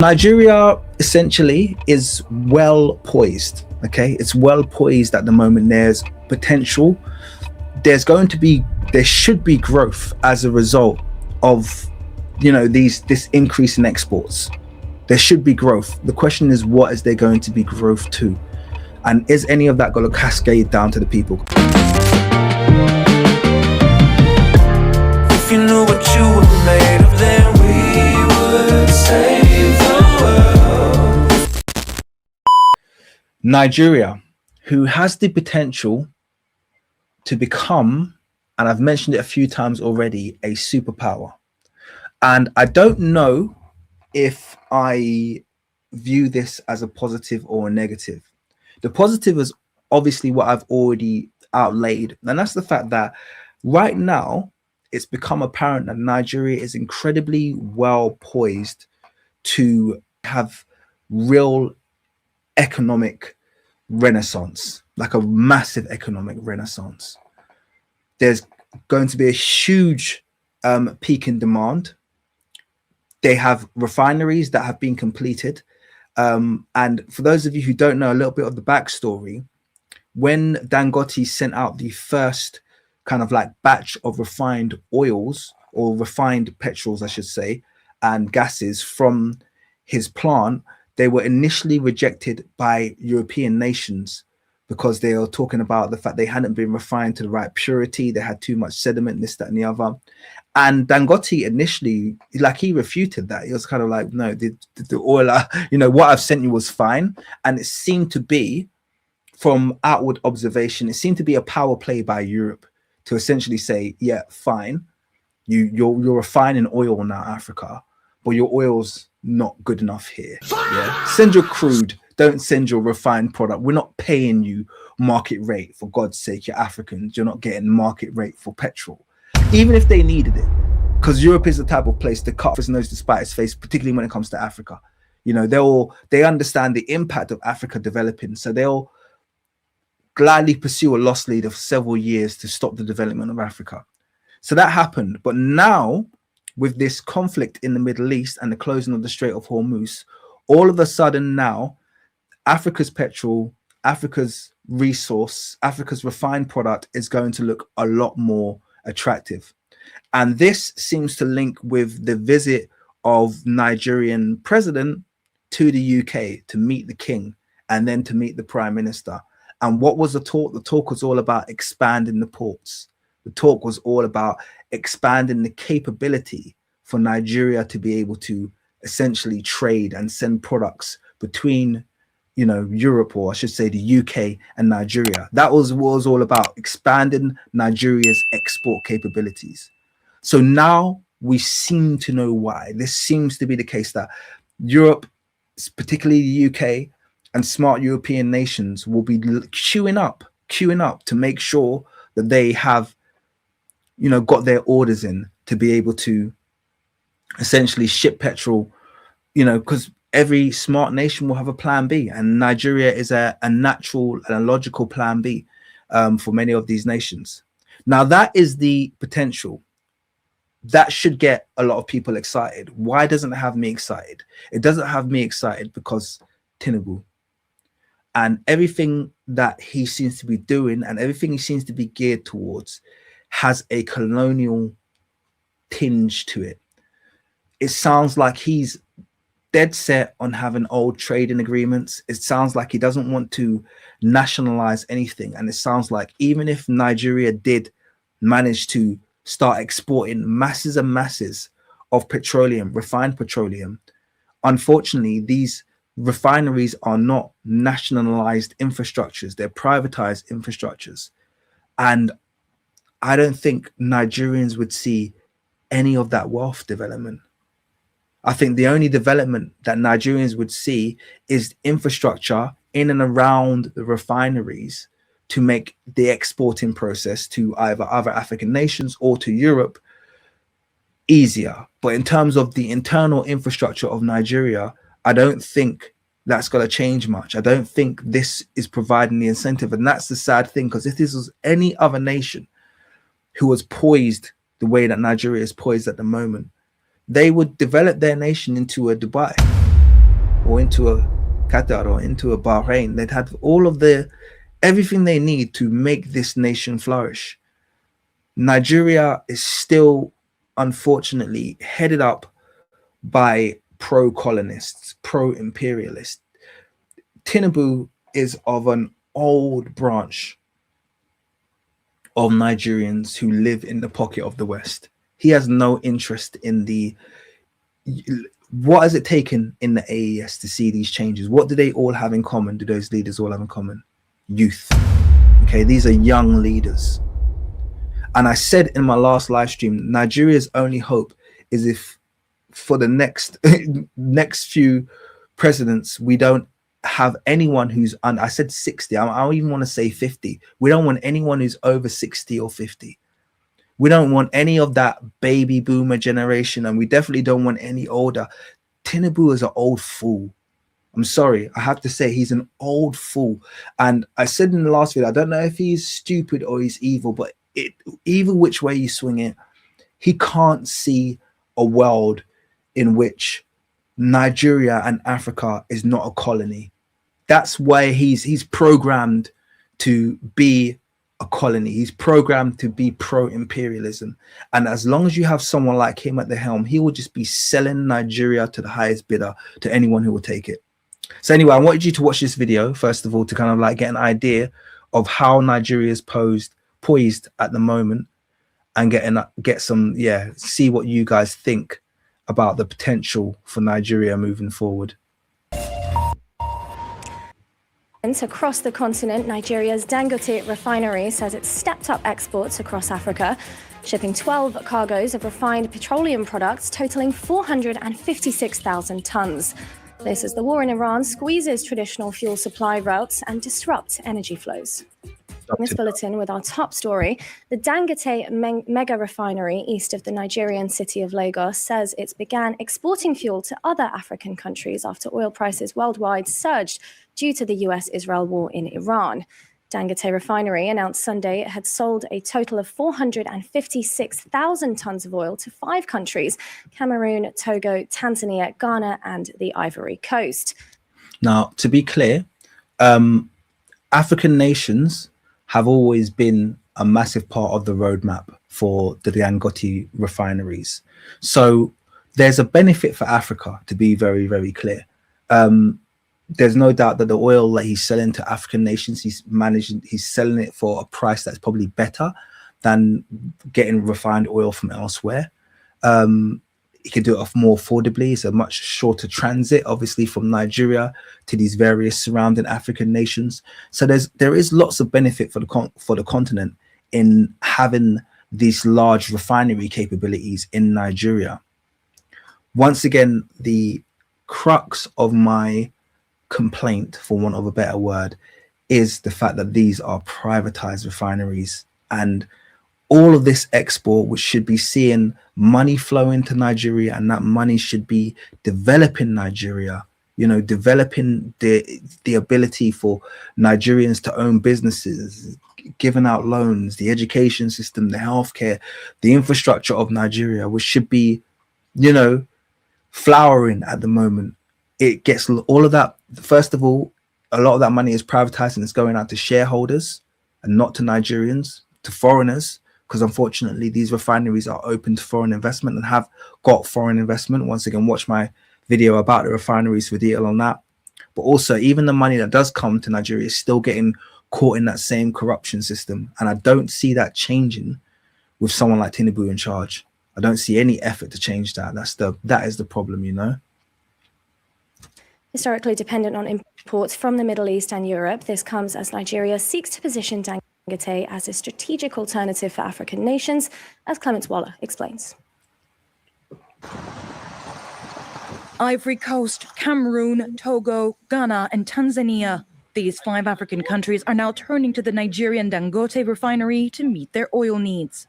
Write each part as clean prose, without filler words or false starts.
Nigeria essentially is well poised. Okay, it's well poised at the moment. There's potential. There should be growth as a result of, this increase in exports. There should be growth. The question is, what is there going to be growth to? And is any of that going to cascade down to the people? If you knew what you were made of, then we would save the world. Nigeria, who has the potential to become, and I've mentioned it a few times already, a superpower. And I don't know if I view this as a positive or a negative. The positive is obviously what I've already outlaid, and that's the fact that right now it's become apparent that Nigeria is incredibly well poised to have real economic renaissance, like a massive economic renaissance. There's going to be a huge peak in demand. They have refineries that have been completed. And for those of you who don't know a little bit of the backstory, when Dangote sent out the first kind of like batch of refined oils, or refined petrols, I should say, and gases from his plant, they were initially rejected by European nations because they were talking about the fact they hadn't been refined to the right purity. They had too much sediment, this, that, and the other. And Dangote initially, like, he refuted that. He was kind of like, no, the oil, what I've sent you was fine. And it seemed to be, from outward observation, it seemed to be a power play by Europe to essentially say, yeah, fine, you're refining oil now, Africa, but your oil's not good enough here. Yeah, send your crude, don't send your refined product. We're not paying you market rate, for God's sake. You're Africans, you're not getting market rate for petrol, even if they needed it, because Europe is the type of place to cut his nose to spite his face, particularly when it comes to Africa. They understand the impact of Africa developing, so they'll gladly pursue a lost lead of several years to stop the development of Africa. So that happened. But now, with this conflict in the Middle East and the closing of the Strait of Hormuz, all of a sudden now, Africa's petrol, Africa's resource, Africa's refined product is going to look a lot more attractive. And this seems to link with the visit of Nigerian president to the UK to meet the king and then to meet the prime minister. And what was the talk? The talk was all about expanding the ports. The talk was all about expanding the capability for Nigeria to be able to essentially trade and send products between, Europe, or I should say the UK and Nigeria. That was what it was all about, expanding Nigeria's export capabilities. So now we seem to know why. This seems to be the case, that Europe, particularly the UK, and smart European nations will be queuing up to make sure that they have, got their orders in to be able to essentially ship petrol, because every smart nation will have a plan B, and Nigeria is a natural and a logical plan B for many of these nations. Now, that is the potential. That should get a lot of people excited. Why doesn't it have me excited? It doesn't have me excited because Tinubu and everything that he seems to be doing and everything he seems to be geared towards has a colonial tinge to it. It sounds like he's dead set on having old trading agreements. It sounds like he doesn't want to nationalize anything. And it sounds like even if Nigeria did manage to start exporting masses and masses of petroleum, refined petroleum, unfortunately, these refineries are not nationalized infrastructures. They're privatized infrastructures. And I don't think Nigerians would see any of that wealth development. I think the only development that Nigerians would see is infrastructure in and around the refineries to make the exporting process to either other African nations or to Europe easier. But in terms of the internal infrastructure of Nigeria, I don't think that's going to change much. I don't think this is providing the incentive. And that's the sad thing, because if this was any other nation who was poised the way that Nigeria is poised at the moment, they would develop their nation into a Dubai. or into a Qatar or into a Bahrain. They'd have all of everything they need to make this nation flourish. Nigeria is still, unfortunately, headed up by pro-colonists, pro-imperialists. Tinubu is of an old branch of Nigerians who live in the pocket of the West. He has no interest in what has it taken in the AES to see these changes? What do they all have in common? Do those leaders all have in common? Youth. Okay, these are young leaders. And I said in my last live stream, Nigeria's only hope is if for the next few presidents, we don't have anyone who's I said 60. I don't even want to say 50. We don't want anyone who's over 60 or 50. We don't want any of that baby boomer generation, and we definitely don't want any older. Tinubu is an old fool. I'm sorry, I have to say he's an old fool. And I said in the last video, I don't know if he's stupid or he's evil, but either which way you swing it, he can't see a world in which Nigeria and Africa is not a colony. That's why he's programmed to be a colony. He's programmed to be pro-imperialism. And as long as you have someone like him at the helm, he will just be selling Nigeria to the highest bidder, to anyone who will take it. So anyway, I wanted you to watch this video, first of all, to kind of like get an idea of how Nigeria is poised at the moment, and get some, see what you guys think about the potential for Nigeria moving forward. Across the continent, Nigeria's Dangote refinery says it's stepped up exports across Africa, shipping 12 cargoes of refined petroleum products totaling 456,000 tons. This as the war in Iran squeezes traditional fuel supply routes and disrupts energy flows. In this bulletin with our top story, the Dangote mega refinery east of the Nigerian city of Lagos says it's began exporting fuel to other African countries after oil prices worldwide surged due to the US-Israel war in Iran. Dangote refinery announced Sunday it had sold a total of 456,000 tons of oil to 5 countries: Cameroon, Togo, Tanzania, Ghana, and the Ivory Coast. Now, to be clear, African nations have always been a massive part of the roadmap for the Dangote refineries. So there's a benefit for Africa, to be very, very clear. There's no doubt that the oil that he's selling to African nations, he's selling it for a price that's probably better than getting refined oil from elsewhere. He can do it more affordably. It's a much shorter transit, obviously, from Nigeria to these various surrounding African nations. So there is lots of benefit for the continent in having these large refinery capabilities in Nigeria. Once again, the crux of my complaint, for want of a better word, is the fact that these are privatized refineries, and all of this export, which should be seeing money flow into Nigeria, and that money should be developing Nigeria, developing the ability for Nigerians to own businesses, giving out loans, the education system, the healthcare, the infrastructure of Nigeria, which should be, flowering at the moment. It gets all of that. First of all, a lot of that money is privatized and it's going out to shareholders and not to Nigerians, to foreigners, because unfortunately these refineries are open to foreign investment and have got foreign investment. Once again, watch my video about the refineries for detail on that. But also, even the money that does come to Nigeria is still getting caught in that same corruption system. And I don't see that changing with someone like Tinubu in charge. I don't see any effort to change that. That is the problem, Historically dependent on imports from the Middle East and Europe, this comes as Nigeria seeks to position Dangote as a strategic alternative for African nations, as Clement Waller explains. Ivory Coast, Cameroon, Togo, Ghana, and Tanzania. These 5 African countries are now turning to the Nigerian Dangote refinery to meet their oil needs.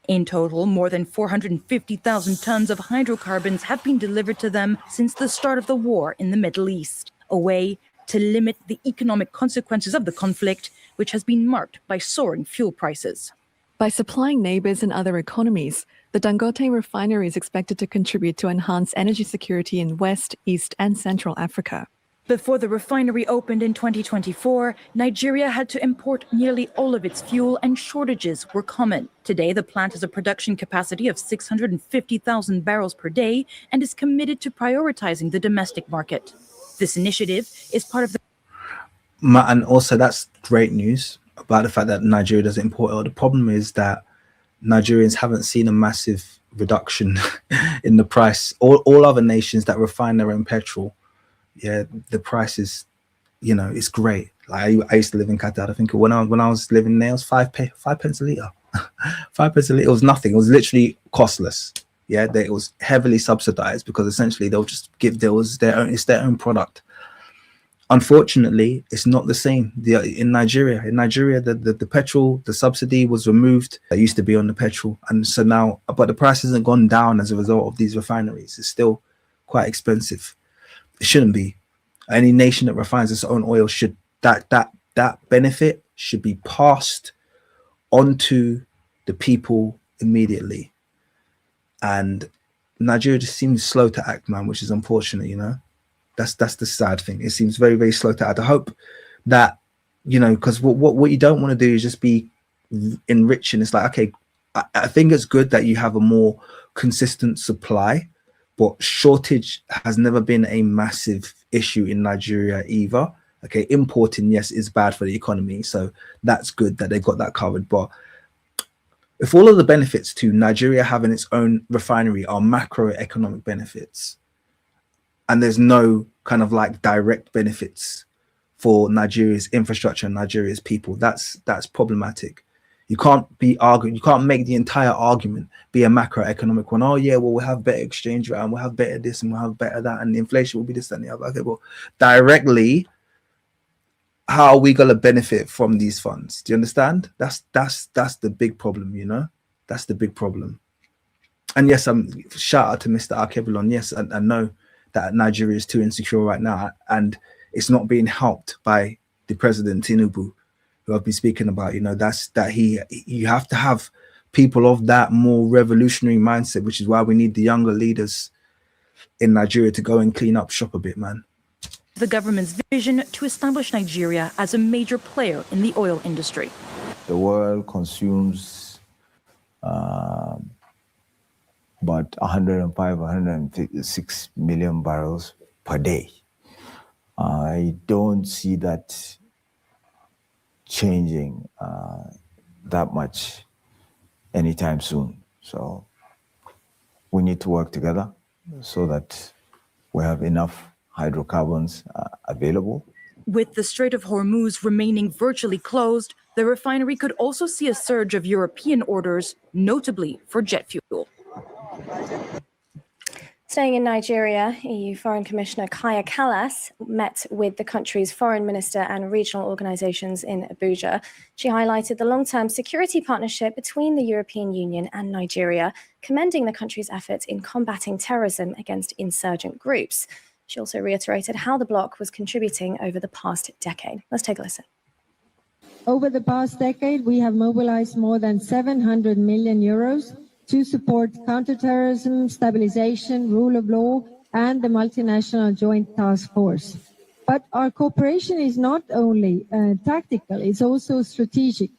In total, more than 450,000 tons of hydrocarbons have been delivered to them since the start of the war in the Middle East, a way to limit the economic consequences of the conflict, which has been marked by soaring fuel prices. By supplying neighbors and other economies, The Dangote refinery is expected to contribute to enhance energy security in West, East, and Central Africa. Before the refinery opened in 2024, Nigeria had to import nearly all of its fuel, and shortages were common. Today, the plant has a production capacity of 650,000 barrels per day and is committed to prioritizing the domestic market. This initiative is part of the And also, that's great news about the fact that Nigeria doesn't import oil. The problem is that Nigerians haven't seen a massive reduction in the price. All other nations that refine their own petrol, yeah, the price is, it's great. Like I used to live in Qatar. I think when I was living there, it was 5 pence a liter. 5 pence a liter. It was nothing. It was literally costless. Yeah, it was heavily subsidized because essentially they'll just give it's their own product. Unfortunately, it's not the same. In Nigeria, the petrol, the subsidy was removed. That used to be on the petrol, and so now, but the price hasn't gone down as a result of these refineries. It's still quite expensive. It shouldn't be. Any nation that refines its own oil should that benefit should be passed onto the people immediately. And Nigeria just seems slow to act, man, which is unfortunate. That's the sad thing. It seems very, very slow to act. I hope that, because what you don't want to do is just be enriching. It's like, okay, I think it's good that you have a more consistent supply, but shortage has never been a massive issue in Nigeria either. Okay, importing, yes, is bad for the economy. So that's good that they got that covered. But if all of the benefits to Nigeria having its own refinery are macroeconomic benefits, and there's no kind of like direct benefits for Nigeria's infrastructure and Nigeria's people, that's problematic. You can't make the entire argument be a macroeconomic one. Oh yeah, well, we'll have better exchange rate and we'll have better this and we'll have better that and the inflation will be this, that, and the other. Okay, well, directly, how are we gonna benefit from these funds? Do you understand? That's the big problem, That's the big problem. And yes, shout out to Mr. Arkebulon. Yes, I know that Nigeria is too insecure right now, and it's not being helped by the president Tinubu, who I've been speaking about. You have to have people of that more revolutionary mindset, which is why we need the younger leaders in Nigeria to go and clean up shop a bit, man. The government's vision to establish Nigeria as a major player in the oil industry. The world consumes about 105, 156 million barrels per day. I don't see that changing that much anytime soon. So we need to work together so that we have enough hydrocarbons available. With the Strait of Hormuz remaining virtually closed, the refinery could also see a surge of European orders, notably for jet fuel. Staying in Nigeria, EU Foreign Commissioner Kaya Kallas met with the country's foreign minister and regional organizations in Abuja. She highlighted the long-term security partnership between the European Union and Nigeria, commending the country's efforts in combating terrorism against insurgent groups. She also reiterated how the bloc was contributing over the past decade. Let's take a listen. Over the past decade, we have mobilized more than 700 million euros to support counterterrorism, stabilization, rule of law, and the multinational joint task force. But our cooperation is not only tactical, it's also strategic.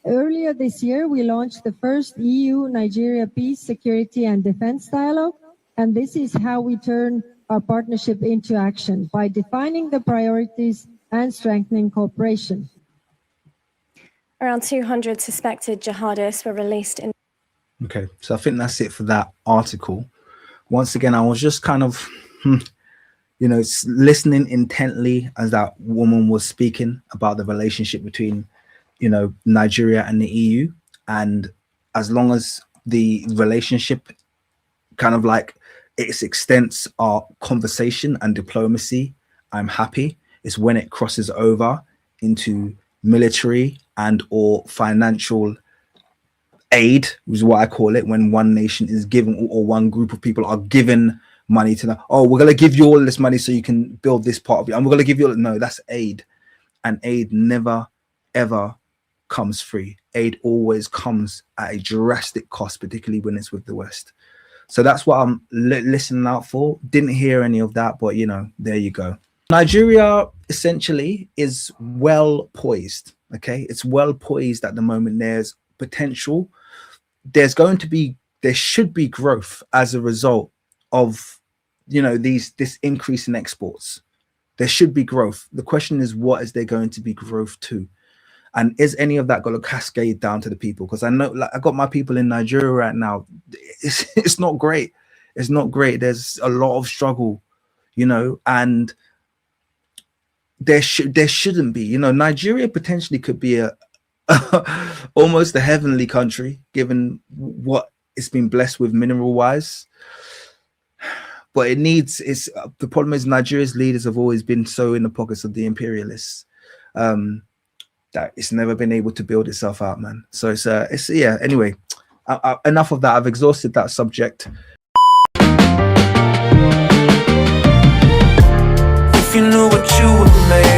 Earlier this year, we launched the first EU-Nigeria Peace, Security and Defense Dialogue, and this is how we turn our partnership into action, by defining the priorities and strengthening cooperation. Around 200 suspected jihadists were released in. Okay, so I think that's it for that article. Once again, I was just kind of, listening intently as that woman was speaking about the relationship between, Nigeria and the EU. And as long as the relationship kind of like its extents are conversation and diplomacy, I'm happy. It's when it crosses over into military and or financial aid, which is what I call it, when one nation is given or one group of people are given money to know, oh, we're going to give you all this money so you can build this part of it. And we're going to give you all. No, that's aid. And aid never, ever comes free. aid always comes at a drastic cost, particularly when it's with the West. So that's what I'm listening out for. Didn't hear any of that, but you know, there you go. Nigeria essentially is well poised. Okay, it's well poised at the moment. There's potential. There should be growth as a result of, you know, this increase in exports. There should be growth. The question is, what is there going to be growth to? And is any of that going to cascade down to the people? Because I know, like, I got my people in Nigeria right now. It's not great. It's not great. There's a lot of struggle, you know, and there shouldn't be. You know, Nigeria potentially could be a almost a heavenly country, given what it's been blessed with mineral wise. But the problem is Nigeria's leaders have always been so in the pockets of the imperialists. That it's never been able to build itself out, man. So it's yeah. Anyway, enough of that. I've exhausted that subject. If you knew what you were made